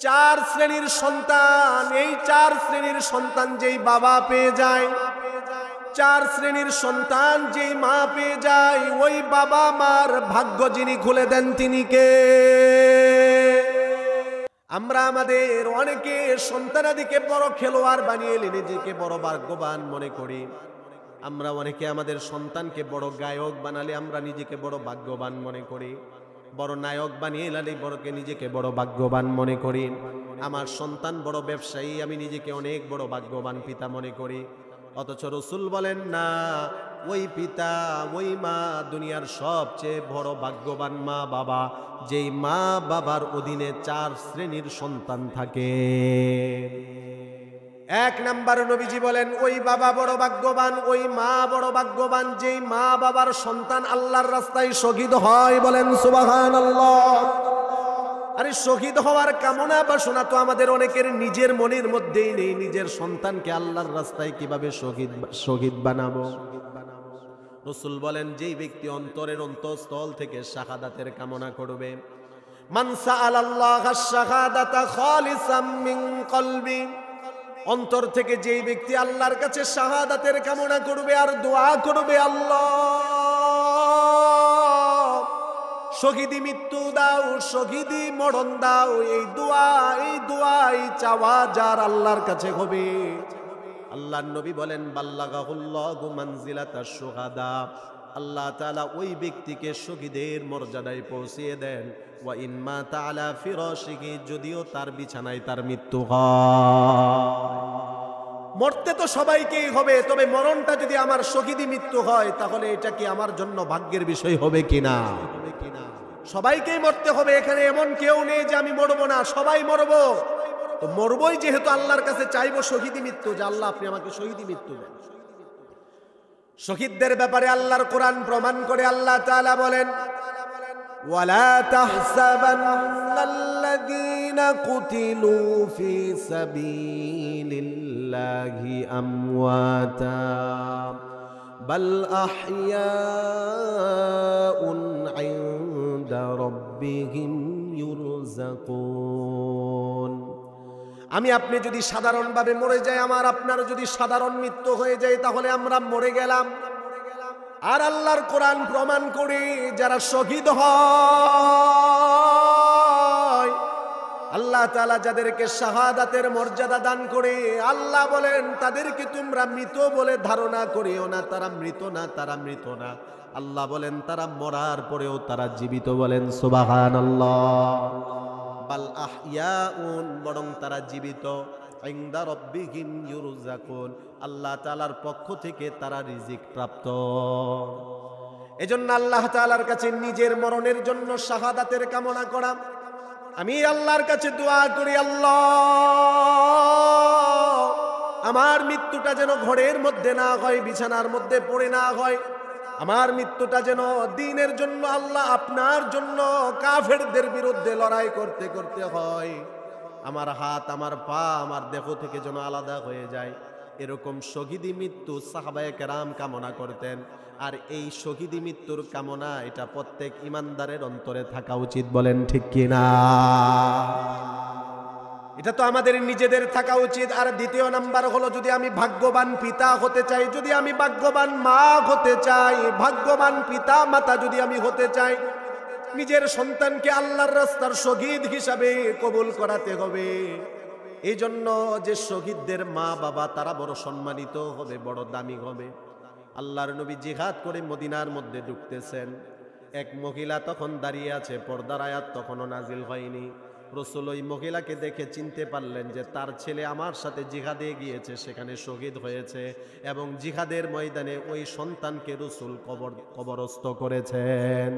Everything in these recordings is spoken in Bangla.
চার শ্রেণীর সন্তান, এই চার শ্রেণীর সন্তান যেই বাবা পেয়ে যায়, চার শ্রেণীর সন্তান যেই মা পেয়ে যায়, ওই বাবা মার ভাগ্য যিনি খুলে দেন তিনি কে? আমরা আমাদের অনেকে সন্তানাদিকে বড় খেলোয়াড় বানিয়ে নিজেকে বড় ভাগ্যবান মনে করি। আমরা অনেকে আমাদের সন্তানকে বড় গায়ক বানালে আমরা নিজেকে বড় ভাগ্যবান মনে করি। বড় নায়ক বানিয়ে লালে বড়কে নিজেকে বড় ভাগ্যবান মনে করি। আমার সন্তান বড় ব্যবসায়ী, আমি নিজেকে অনেক বড় ভাগ্যবান পিতা মনে করি। অথচ রাসূল বলেন না, ওই পিতা ওই মা দুনিয়ার সবচেয়ে বড় ভাগ্যবান মা বাবা, যেই মা বাবার অধীনে চার শ্রেণীর সন্তান থাকে। এক নাম্বার নবীজি বলেন ওই বাবা বড় ভাগ্যবান, ওই মা বড় ভাগ্যবান, যেই মা বাবার সন্তান আল্লাহর রাস্তায় শহীদ হয়। বলেন সুবহানাল্লাহ। আরে শহীদ হওয়ার কামনা বাসনা তো আমাদের অনেকের নিজের মনের মধ্যেই নেই। নিজের সন্তানকে আল্লাহর রাস্তায় কিভাবে শহীদ বানাবো? রাসূল বলেন যেই ব্যক্তি অন্তরের অন্তঃস্থল থেকে শাহাদাতের কামনা করবে, মান সাআলাল্লাহা শাহাদাতা খালিসাম মিন কলবি, অন্তর থেকে যেই ব্যক্তি আল্লাহর কাছে শাহাদাতের কামনা করবে আর দোয়া করবে, আল্লাহ শহীদি মৃত্যু দাও, শহীদি মরণ দাও, এই দোয়া এই চাওয়া যার আল্লাহর কাছে হবে, আল্লাহর নবী বলেন বাল্লাগাহুল্লাহু মানজিলাতাশ শুহাদা, আল্লাহ তাআলা ওই ব্যক্তিকে শহীদের মর্যাদায় পৌঁছিয়ে দেন। ওয়া ইন মাতা আলা ফিরাশিহি, যদিও তার বিছানায় তার মৃত্যু হয়। মরতে তো সবাইকেই হবে, তবে মরণটা যদি আমার শহীদি মৃত্যু হয় তাহলে এটা কি আমার জন্য ভাগ্যের বিষয় হবে কিনা? সবাইকেই মরতে হবে, এখানে এমন কেউ নেই যে আমি মরবো না, সবাই মরবো। তো মরবই যেহেতু আল্লাহর কাছে চাইবো শহীদি মৃত্যু, যে আল্লাহ আপনি আমাকে শহীদি মৃত্যু দেন। শহীদদের ব্যাপারে আল্লাহর কোরআন প্রমাণ করে আল্লাহ তাআলা বলেন ওয়ালা তাহসাবান্নাল্লাযীনা কুতিলু ফি সাবিলিল্লাহি আমওয়াতা বাল আহইয়াউন ইনদা রাব্বিহিম ইউরযাকুন। আমি আপনি যদি সাধারণভাবে মরে যাই, আমার আপনার যদি সাধারণ মৃত্যু হয়ে যায়, তাহলে আমরা মরে গেলাম। আর আল্লাহর কোরআন প্রমাণ করে যারা শহীদ হয়, আল্লাহ তাআলা যাদেরকে শাহাদাতের মর্যাদা দান করে, আল্লাহ বলেন তাদেরকে তোমরা মৃত বলে ধারণা করিও না, তারা মৃত না, তারা মৃত না। আল্লাহ বলেন তারা মরার পরেও তারা জীবিত। বলেন সুবহানাল্লাহ। বাল আহইয়াউন, বরং তারা জীবিত। ইনদা রাব্বিহিম ইউরযাকুন, আল্লাহ তাআলার পক্ষ থেকে তারা রিজিক প্রাপ্ত। এজন্য আল্লাহ তাআলার কাছে নিজের মরণের জন্য শাহাদাতের কামনা করা। আমি আল্লাহর কাছে দোয়া করি, আল্লাহ আমার মৃত্যুটা যেন ঘরের মধ্যে না হয়, বিছানার মধ্যে পড়ে না হয়। আমার মৃত্যুটা যেন দ্বীনের জন্য, আল্লাহ আপনার জন্য কাফেরদের বিরুদ্ধে লড়াই করতে করতে হয়। আমার হাত, আমার পা, আমার দেহ থেকে যেন আলাদা হয়ে যায়। এরকম শহীদি মৃত্যু সাহাবায়ে কেরাম কামনা করতেন। আর এই শহীদি মৃত্যুর কামনা এটা প্রত্যেক ইমানদারের অন্তরে থাকা উচিত। বলেন ঠিক কিনা? এটা তো আমাদের নিজেদের থাকা উচিত। আর দ্বিতীয় নাম্বার হলো, যদি আমি ভাগ্যবান পিতা হতে চাই, যদি আমি ভাগ্যবান মা হতে চাই, ভাগ্যবান পিতা মাতা যদি আমি হতে চাই, নিজের সন্তানকে আল্লাহর রাস্তার শহীদ হিসাবে কবুল করাতে হবে। এই জন্য যে শহীদদের মা বাবা তারা বড় সম্মানিত হবে, বড় দামি হবে। আল্লাহর নবী জিহাদ করে মদিনার মধ্যে ঢুকতেছেন, এক মহিলা তখন দাঁড়িয়ে আছে, পর্দার আয়াত তখনও নাজিল হয়নি। রাসূল ওই মহিলাকে দেখে চিনতে পারলেন যে তার ছেলে আমার সাথে জিহাদে গিয়েছে, সেখানে শহীদ হয়েছে, এবং জিহাদের ময়দানে ওই সন্তানকে রাসূল কবরস্থ করেছেন।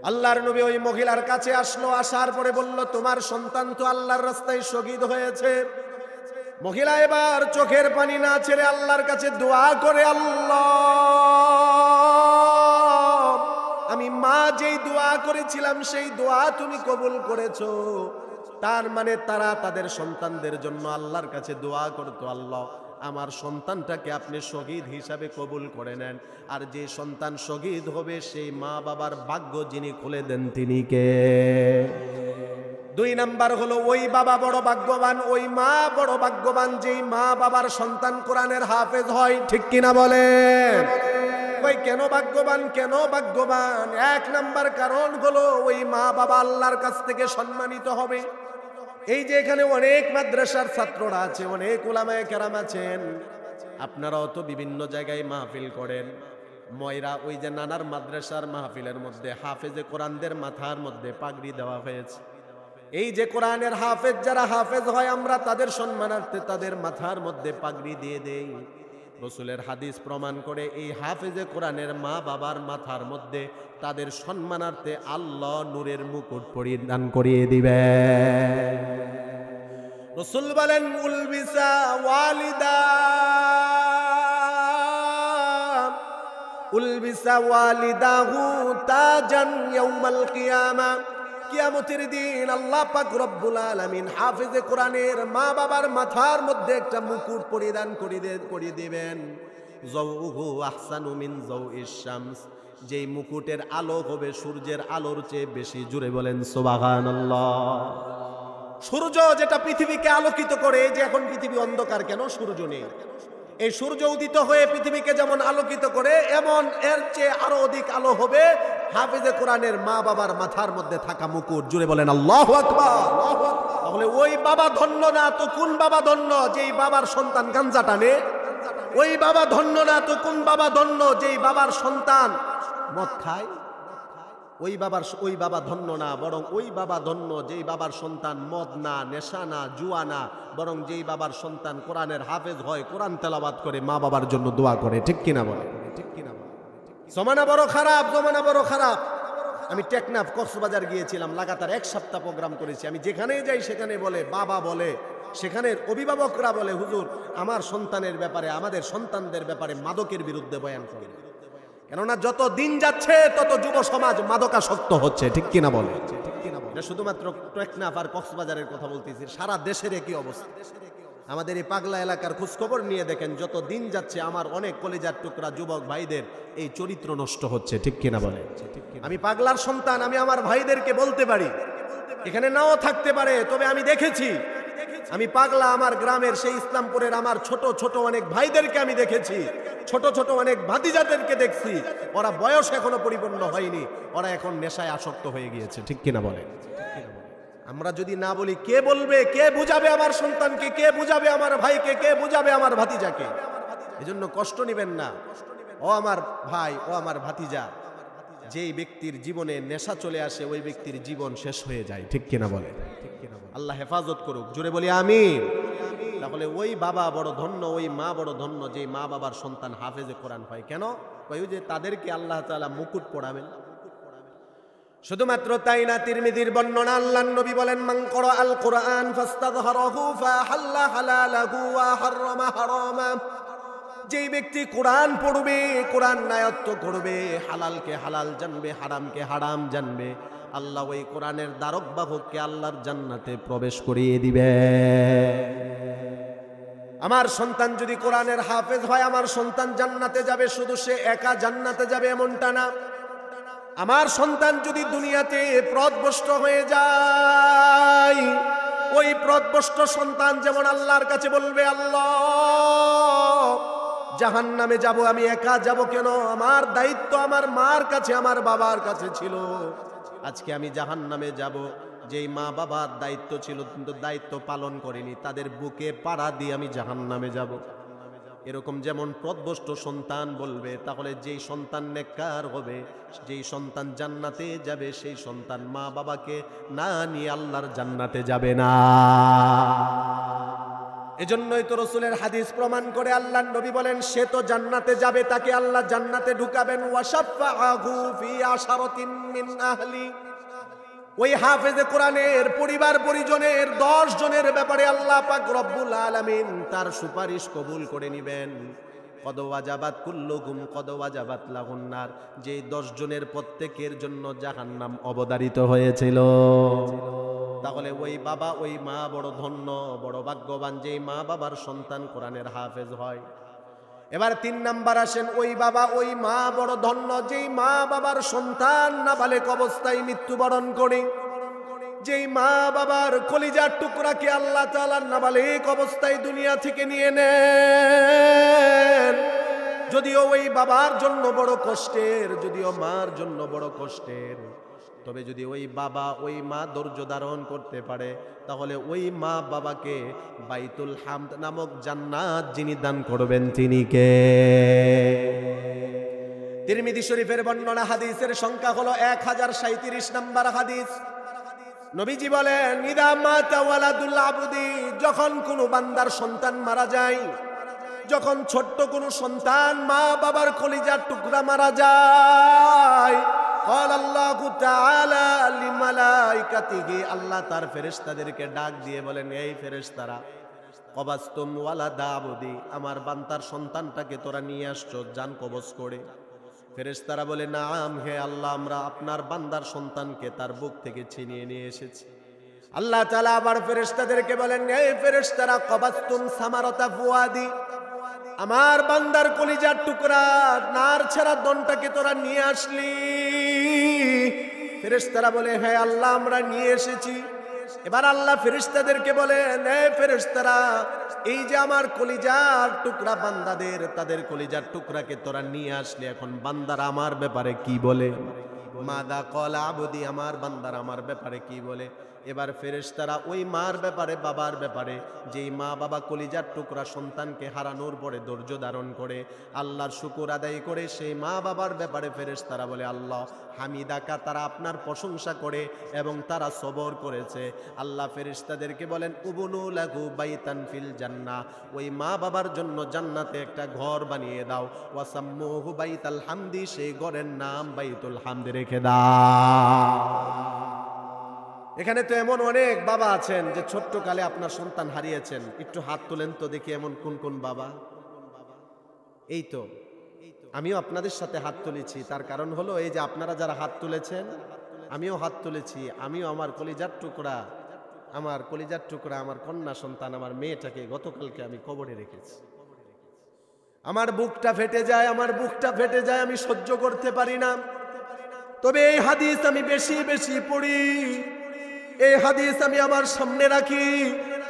আল্লাহর নবী ওই মহিলার কাছে আসলো, আসার পরে বলল, তোমার সন্তান তো আল্লাহর রাস্তায় শহীদ হয়েছে। মহিলা এবার চোখের পানি না ছেড়ে আল্লাহর কাছে দোয়া করে, আল্লাহ আমি মা যেই দোয়া করেছিলাম সেই দোয়া তুমি কবুল করেছো। তার মানে তারা তাদের সন্তানদের জন্য আল্লাহর কাছে দোয়া করতো, আল্লাহ আমার সন্তানটাকে আপনি শহীদ হিসাবে কবুল করে নেন। আর যে সন্তান শহীদ হবে সেই মা বাবার ভাগ্য যিনি খুলে দেন তিনি কে? দুই নাম্বার হলো ওই বাবা বড় ভাগ্যবান, ওই মা বড় ভাগ্যবান যেই মা বাবার সন্তান কোরআনের হাফেজ হয়। ঠিক কিনা বলেন? ওই কেন ভাগ্যবান, কেন ভাগ্যবান? এক নাম্বার কারণ হলো ওই মা বাবা আল্লাহর কাছ থেকে সম্মানিত হবে। এই যে এখানে অনেক মাদ্রাসার ছাত্ররা আছে, অনেক উলামায়ে কেরাম আছেন, আপনারাও তো বিভিন্ন জায়গায় মাহফিল করেন। ময়রা ওই যে নানার মাদ্রাসার মাহফিলের মধ্যে হাফেজে কোরআনদের মাথার মধ্যে পাগড়ি দেওয়া হয়েছে। এই যে কোরআনের হাফেজ যারা হাফেজ হয়, আমরা তাদের সম্মানার্থে তাদের মাথার মধ্যে পাগড়ি দিয়ে দেই। রাসূলের হাদিস প্রমাণ করে এই হাফেজে কোরআনের মা বাবার মাথার মধ্যে তাদের সম্মানার্থে আল্লাহ নূরের মুকুট পরিধান করিয়ে দিবে। রাসূল বলেন উলবিসা ওয়ালিদা উলবিসা ওয়ালিদাহু তাজান ইয়াউমাল কিয়ামা। কিয়ামতের দিন আল্লাহ পাক রব্বুল আলামিন হাফেজে কোরআনের মা বাবার মাথার মধ্যে একটা মুকুট পরিধান করিয়ে দিবেন। যাউহু আহসানু মিন যাউইশ শামস, যেই মুকুটের আলো হবে সূর্যের আলোর চেয়ে বেশি। জুড়ে বলেন সুবহানাল্লাহ। সূর্য যেটা পৃথিবীকে আলোকিত করে, এই যে এখন পৃথিবী অন্ধকার কেন? সূর্য নেই। এই সূর্য উদিত হয়ে পৃথিবীকে যেমন আলোকিত করে, এমন এর চেয়ে আরো অধিক আলো হবে হাফেজে কোরআনের মা বাবার মাথার মধ্যে থাকা মুকুট। জুড়ে বলেন আল্লাহু আকবার। তাহলে ওই বাবা ধন্য না তো কোন বাবা ধন্য যেই বাবার সন্তান গাঞ্জা টানে? ওই বাবা ধন্য না তো কোন বাবা ধন্য যেই বাবার সন্তান মদ খায়? ওই বাবা ধন্য না, বরং ওই বাবা ধন্য যেই বাবার সন্তান মদ না, নেশা না, জুয়া না, বরং যেই বাবার সন্তান কোরআনের হাফেজ হয়, কোরআন তেলাওয়াত করে, মা বাবার জন্য দোয়া করে। ঠিক কিনা বলে? ঠিক কিনা বলে? জমানা বড় খারাপ, জমানা বড় খারাপ। আমি টেকনাফ কক্সবাজার গিয়েছিলাম, লাগাতার এক সপ্তাহ প্রোগ্রাম করেছি। আমি যেখানেই যাই সেখানে বলে বাবা বলে, সেখানের অভিভাবকরা বলে হুজুর আমার সন্তানের ব্যাপারে, আমাদের সন্তানদের ব্যাপারে মাদকের বিরুদ্ধে বয়ান করে। কেননা যত দিন যাচ্ছে তত যুব সমাজ মাদকাসক্ত হচ্ছে। ঠিক কিনা বলে? এটা শুধুমাত্র টেকনাফ আর কক্সবাজারের কথা বলতেছি, সারা দেশের একই অবস্থা। আমাদের এই পাগলা এলাকার খোঁজখবর নিয়ে দেখেন, যত দিন যাচ্ছে আমার অনেক কলিজার টুকরা যুবক ভাইদের এই চরিত্র নষ্ট হচ্ছে। ঠিক কিনা বলে? আমি পাগলার সন্তান, আমি আমার ভাইদেরকে বলতে পারি, এখানে নাও থাকতে পারে, তবে আমি দেখেছি, আমি পাগলা আমার গ্রামের সেই ইসলামপুরের আমার ছোট ছোট অনেক ভাইদেরকে আমি দেখেছি, ছোট ছোট অনেক ভাতিজাদেরকে দেখছি, ওরা বয়স এখনো পরিপূর্ণ হয়নি, ওরা এখন নেশায় আসক্ত হয়ে গিয়েছে। ঠিক কিনা বলে? আমরা যদি না বলি, কে বলবে? কে বুঝাবে আমার সন্তানকে? কে বুঝাবে আমার ভাইকে? কে বুঝাবে আমার ভাতিজাকে? এজন্য কষ্ট নিবেন না ও আমার ভাই, ও আমার ভাতিজা। যেই ব্যক্তির জীবনে নেশা চলে আসে, ওই ব্যক্তির জীবন শেষ হয়ে যায়। ঠিক কিনা বলে? আল্লাহ হেফাজত করুক। জুড়ে বলি আমিন। তাহলে ওই বাবা বড় ধন্য, ওই মা বড় ধন্য যে মা বাবার সন্তান হাফেজে কোরআন হয়। কেন? ওই যে তাদেরকে আল্লাহ তাআলা মুকুট পরাবেন। শুধুমাত্র তাই না, তিরমিজির বর্ণনা, আল্লাহর নবী বলেন মান ক্বারা আল কুরআন ফাস্তাযহারাহু ফাহাল্লা হালালাহু ওয়া হারামা হারামা। যেই ব্যক্তি কোরআন পড়বে, কোরআন আয়াত্ত করবে, হালালকে হালাল জানবে, হারামকে হারাম জানবে, আল্লাহ ওই কোরআনের দ্বারক বাহককে আল্লাহর জান্নাতে প্রবেশ করিয়ে দিবে। আমার সন্তান যদি কোরআনের হাফেজ হয়, আমার সন্তান জান্নাতে যাবে। শুধু সে একা জান্নাতে যাবে এমনটা না। আমার সন্তান যদি দুনিয়াতে পথভ্রষ্ট হয়ে যায়, ওই পথভ্রষ্ট সন্তান যেমন আল্লাহর কাছে বলবে, আল্লাহ জাহান্নামে যাব, আমি একা যাব কেন? আমার দায়িত্ব আমার মার কাছে, আমার বাবার কাছে ছিল, আজকে আমি জাহান্নামে যাব। যেই মা বাবার দায়িত্ব ছিল কিন্তু দায়িত্ব পালন করেনি, তাদের বুকে পাড়া দিয়ে আমি জাহান্নামে যাব। এরকম যেমন পথভ্রষ্ট সন্তান বলবে, তাহলে যেই সন্তান নেককার হবে, যেই সন্তান জান্নাতে যাবে, সেই সন্তান মা বাবাকে না নিয়ে আল্লাহর জান্নাতে যাবে না। এজন্যই তো রাসূলের হাদিস প্রমাণ করে আল্লাহর নবী বলেন, সে তো জান্নাতে যাবে, তাকে আল্লাহ জান্নাতে ঢুকাবেন। ওয়াশাফাআহু ফি আশারাতিন মিন আহলি। ওই হাফেজে কোরআনের পরিবার পরিজনের 10 জনের ব্যাপারে আল্লাহ পাক রব্বুল আলামিন তার সুপারিশ কবুল করে নেবেন। কদ ওয়াজাবাত কুল্লুকুম কদ ওয়াজাবাত লাহুন নার। যে 10 জনের প্রত্যেকের জন্য জাহান্নাম অবধারিত হয়েছিল। তাহলে ওই বাবা ওই মা বড় ধন্য, বড় ভাগ্যবান যেই মা বাবার সন্তান কোরআনের হাফেজ হয়। এবার 3 নাম্বার আসেন, ওই বাবা ওই মা বড় ধন্য যেই মা বাবার সন্তান নাবালেক অবস্থায় মৃত্যুবরণ করে। যেই মা বাবার কলিজার টুকরাকে আল্লাহ তাআলা নাবালিগ অবস্থায় দুনিয়া থেকে নিয়ে নেন, যদিও ওই বাবার জন্য বড় কষ্টের, যদিও মার জন্য বড় কষ্টের, তবে যদি ওই বাবা ওই মা ধৈর্য ধারণ করতে পারে, তাহলে ওই মা বাবাকে বাইতুল হামদ নামক জান্নাত যিনি দান করবেন তিনি কে? তিরমিজি শরীফের বর্ণনা, হাদিসের সংখ্যা হলো 1037 নম্বর হাদিস। নবীজি বলেন, ইদা মাতা ওয়ালাদুল আবদি, যখন কোনো বান্দার সন্তান মারা যায়, যখন ছোট্ট কোনো সন্তান মা বাবার কলিজার টুকরা মারা যায়, قال الله تعالى لملائكته, আল্লাহ তার ফেরেশতাদেরকে ডাক দিয়ে বলেন, এই ফেরেশতারা, কবাস্তুম ওয়ালাদা আবদি, আমার বান্দার সন্তানটাকে তোরা নিয়ে আসছো জান কবজ করে। ফেরেশতারা বলে, নাম হে আল্লাহ, আমরা আপনার বান্দার সন্তানকে তার বুক থেকে ছিনিয়ে নিয়ে এসেছি। আল্লাহ তাআলা আবার ফেরেশতাদেরকে বলেন, এই ফেরেশতারা, কবাস্তুম সামারাতা ফুয়াদি, আমার বান্দার কলিজার টুকরা নার ছাড়া দনটাকে তোরা নিয়ে আসলি। ফেরেশতারা বলে, হ্যাঁ আল্লাহ, আমরা নিয়ে এসেছি। এবার আল্লাহ ফেরেশতাদেরকে বলেন, এই ফেরেশতারা, এই যে আমার কলিজার টুকরা বান্দাদের, তাদের কলিজার টুকরাকে তোরা নিয়ে আসলি, এখন বান্দারা আমার ব্যাপারে কি বলে? মাদা কল আবদি, আমার বান্দার আমার ব্যাপারে কি বলে? এবার ফেরেশতারা ওই মার ব্যাপারে, বাবার ব্যাপারে, যেই মা বাবা কলিজার টুকরা সন্তানকে হারানোর পরে ধৈর্য ধারণ করে আল্লাহর শুকর আদায় করে, সেই মা বাবার ব্যাপারে ফেরেশতারা বলে, আল্লাহ হামিদাকা, তারা আপনার প্রশংসা করে এবং তারা সবর করেছে। আল্লাহ ফেরেশতাদেরকে বলেন, উবনু লাহু বাইতান ফিল জান্নাহ, ওই মা বাবার জন্য জান্নাতে একটা ঘর বানিয়ে দাও। ওয়াসাম্মুহু বাইতাল হামদি, সেই ঘরের নাম বাইতুল হামদ রেখে দাও। এখানে তো এমন অনেক বাবা আছেন যে ছোট্ট কালে আপনার সন্তান হারিয়েছেন, একটু হাত তুলেন তো দেখি, এমন কোন কোন বাবা? এই তো আমিও আপনাদের সাথে হাত তুলেছি, তার কারণ হলো এই যে আপনারা যারা হাত তুলেছেন, আমিও হাত তুলেছি। আমিও আমার কলিজার টুকরা, আমার কন্যা সন্তান, আমার মেয়েটাকে গতকালকে আমি কবরে রেখেছি। আমার বুকটা ফেটে যায়, আমি সহ্য করতে পারি না। তবে এই হাদিস আমি বেশি বেশি পড়ি, এই হাদিস আমি আমার সামনে রাখি।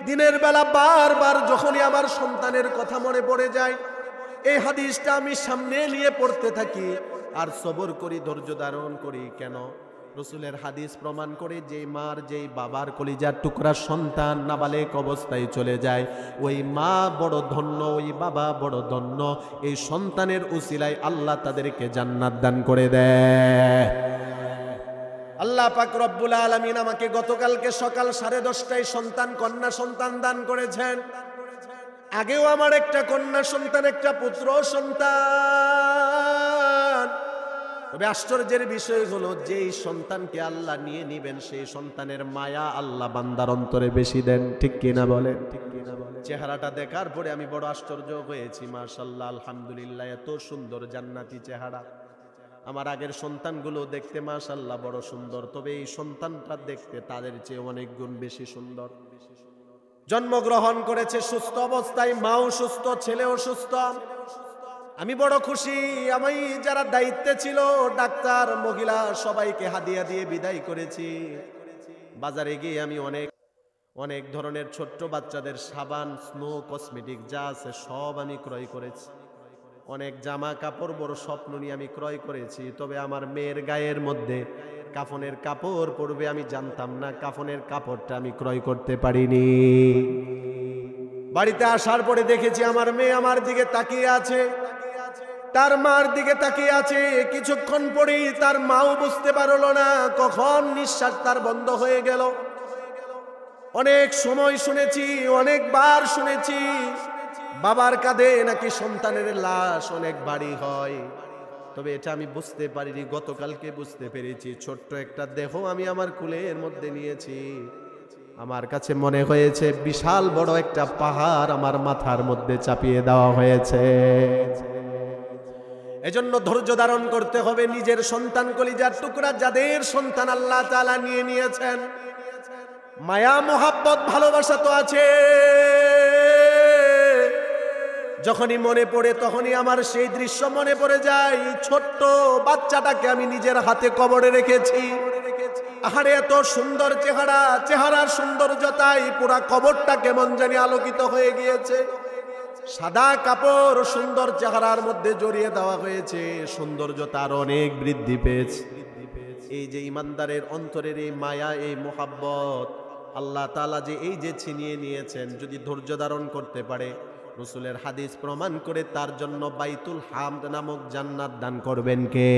দিনের বেলা বারবার যখনই আমার সন্তানের কথা মনে পড়ে যায়, এই হাদিসটা আমি সামনে নিয়ে পড়তে থাকি আর সবর করি, ধৈর্য ধারণ করি। কেন? রাসূলের হাদিস প্রমাণ করে, যেই মার, যেই বাবার কলিজার টুকরা সন্তান নাবালেগ অবস্থায় চলে যায়, ওই মা বড় ধন্য, ওই বাবা বড় ধন্য। এই সন্তানের উসিলায় আল্লাহ তাদেরকে জান্নাত দান করে দেয়। আল্লাহ পাক রব্বুল আলামিন আমাকে গতকালকে সকাল 10:30টায় সন্তান, কন্যা সন্তান দান করেছেন। আগেও আমার একটা কন্যা সন্তান, একটা পুত্র সন্তান। তবে আশ্চর্যের বিষয় হলো, যেই সন্তানকে আল্লাহ নিয়ে নিবেন, সেই সন্তানের মায়া আল্লাহ বান্দার অন্তরে বেশি দেন। ঠিক কিনা বলেন? চেহারাটা দেখার পরে আমি বড় আশ্চর্য হয়েছি। মাশাআল্লাহ, আলহামদুলিল্লাহ, এত সুন্দর জান্নাতি চেহারা। আমার আগের সন্তানগুলো দেখতে মাশাআল্লাহ বড় সুন্দর, তবে এই সন্তানটা দেখতে তাদের চেয়ে অনেক গুণ বেশি সুন্দর। জন্মগ্রহণ করেছে সুস্থ অবস্থায়, মাও সুস্থ, ছেলেও সুস্থ। আমি বড় খুশি। আমি যারা দায়িত্বে ছিল, ডাক্তার, মহিলা, সবাইকে হাদিয়া দিয়ে বিদায় করেছি। বাজারে গিয়ে আমি অনেক ধরনের ছোট্ট বাচ্চাদের সাবান, স্নো, কসমেটিক যা আছে সব আমি ক্রয় করেছি। অনেক জামা কাপড় বড় স্বপ্ন নিয়ে আমি ক্রয় করেছি। তবে আমার মেয়ের গায়ের মধ্যে কাফনের কাপড় পরবে আমি জানতাম না, কাফনের কাপড়টা আমি ক্রয় করতে পারিনি। বাড়িতে আসার পরে দেখেছি আমার মেয়ে আমার দিকে তাকিয়ে আছে, তার মার দিকে তাকিয়ে আছে। কিছুক্ষণ পরেই তার মাও বুঝতে পারলো না কখন নিঃশ্বাস তার বন্ধ হয়ে গেল। অনেক সময় শুনেছি, অনেকবার শুনেছি, বাবার কাঁধে নাকি সন্তানের লাশ অনেক ভারী হয়। তবে এটা আমি বুঝতে পারিনি, গতকালকে বুঝতে পেরেছি। ছোট্ট একটা দেহ আমি আমার কুলের মধ্যে নিয়েছি। আমার কাছে মনে হয়েছে বিশাল বড় একটা পাহাড় আমার মাথার মধ্যে চাপিয়ে দেওয়া হয়েছে। এজন্য ধৈর্য ধারণ করতে হবে। নিজের সন্তান, কলিজার টুকরা যাদের সন্তান আল্লাহ তাআলা নিয়ে নিয়েছেন, মায়া মোহাব্বত ভালোবাসা তো আছে। যখনই মনে পড়ে তখনই আমার সেই দৃশ্য মনে পড়ে যায়। ছোট্ট বাচ্চাটাকে আমি নিজের হাতে কবরে রেখেছি। আহারে এত সুন্দর চেহারা, চেহারার সৌন্দর্যতাই পুরা কবরটা কেমন জানি আলোকিত হয়ে গিয়েছে। সাদা কাপড় সুন্দর চেহারার মধ্যে জড়িয়ে দেওয়া হয়েছে, সৌন্দর্যতার অনেক বৃদ্ধি পেয়েছে। এই যে ইমানদারের অন্তরের এই মায়া, এই মোহাব্বত আল্লাহ তাআলা যে এই যে ছিনিয়ে নিয়েছেন, যদি ধৈর্য ধারণ করতে পারে, রাসূলের হাদিস প্রমাণ করে তার জন্য বাইতুল হামদ নামক জান্নাত দান করবেন কে?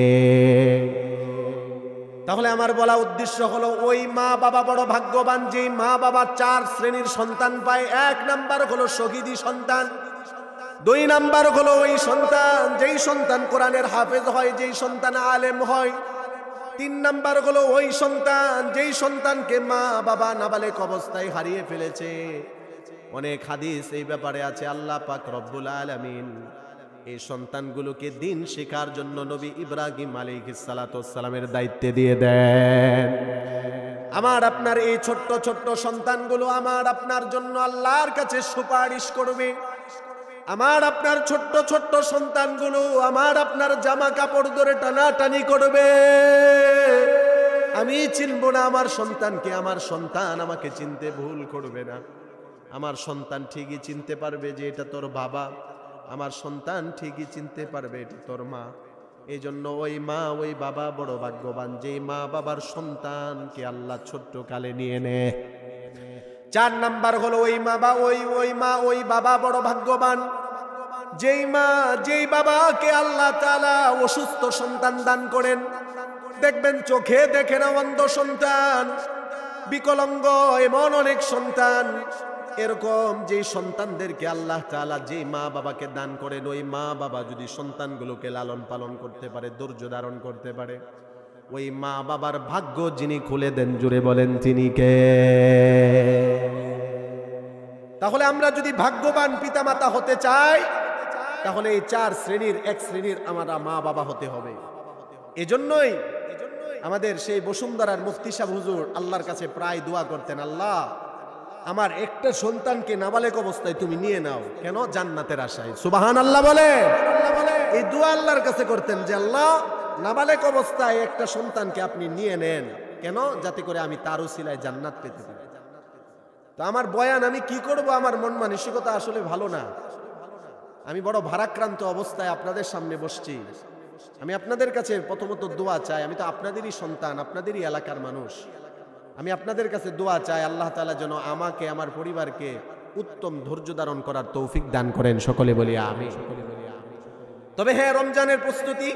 তাহলে আমার বলা উদ্দেশ্য হলো, ওই মা বাবা বড় ভাগ্যবান যেই মা বাবা 4 শ্রেণীর সন্তান পায়। 1 নাম্বার হলো শহীদি সন্তান, 2 নাম্বার হলো ওই সন্তান যেই সন্তান কোরআনের হাফেজ হয়, যেই সন্তান আলেম হয়, 3 নাম্বার হলো ওই সন্তান যেই সন্তানকে মা বাবা নাবালেক অবস্থায় হারিয়ে ফেলেছে। অনেক হাদিস এই ব্যাপারে আছে। আল্লাহ পাক রব্বুল আলামিন এই সন্তানগুলোকে দিন শেখার জন্য নবী ইব্রাহিম আলাইহিস সালাতু ওয়াস সালামের দায়িত্ব দিয়ে দেন। আমার আপনার এই ছোট্ট ছোট্ট সন্তানগুলো আমার আপনার জন্য আল্লাহর কাছে সুপারিশ করবে। আমার আপনার ছোট্ট ছোট্ট সন্তানগুলো আমার আপনার জামা কাপড় ধরে টানাটানি করবে। আমি চিনব না আমার সন্তানকে, আমার সন্তান আমাকে চিনতে ভুল করবে না। আমার সন্তান ঠিকই চিনতে পারবে যে এটা তোর বাবা, আমার সন্তান ঠিকই চিনতে পারবে এটা তোর মা। এই জন্য ওই মা ওই বাবা বড় ভাগ্যবান যেই মা বাবার সন্তানকে আল্লাহ ছোট্ট কালে নিয়ে নেয়। 4 নাম্বার হলো ওই মা বা ওই মা ওই বাবা বড় ভাগ্যবান যেই মা যেই বাবাকে আল্লাহ তাআলা অসুস্থ সন্তান দান করেন। দেখবেন চোখে দেখে না অন্ধ সন্তান, বিকলাঙ্গ, এমন অনেক সন্তান। এরকম যে সন্তানদেরকে আল্লাহ তাআলা যে মা বাবাকে দান করেন, ওই মা বাবা যদি সন্তানগুলোকে লালন পালন করতে পারে, ধৈর্য ধারণ করতে পারে, ওই মা বাবার ভাগ্য যিনি খুলে দেন, জুড়ে বলেন তিনি কে? তাহলে আমরা যদি ভাগ্যবান পিতামাতা হতে চাই, তাহলে এই 4 শ্রেণীর 1 শ্রেণীর আমরা মা বাবা হতে হবে। এজন্যই আমাদের সেই বসুন্ধরার মুফতি সাহেব হুজুর আল্লাহর কাছে প্রায় দোয়া করতেন, আল্লাহ আমার একটা সন্তানকে নাবালেক অবস্থায় তুমি নিয়ে নাও। কেন? জান্নাতের আশায়। সুবহানাল্লাহ বলে এই দোয়া আল্লাহর কাছে করতেন যে আল্লাহ নাবালেক অবস্থায় একটা সন্তানকে আপনি নিয়ে নেন। কেন? যাতে করে আমি তার উসিলায় জান্নাত পেতে পারি। তো আমার বয়ান আমি কি করব, আমার মন মানসিকতা আসলে ভালো না। আমি বড় ভারাক্রান্ত অবস্থায় আপনাদের সামনে বসছি। আমি আপনাদের কাছে প্রথমত দোয়া চাই। আমি তো আপনাদেরই সন্তান, আপনাদেরই এলাকার মানুষ। আমি আপনাদের কাছে দোয়া চাই আল্লাহ তাআলা যেন আমাকে আমার পরিবারকে উত্তম ধৈর্য ধারণ করার তৌফিক দান করেন। সকলে বলি আমিন। তবে হ্যাঁ, রমজানের প্রস্তুতি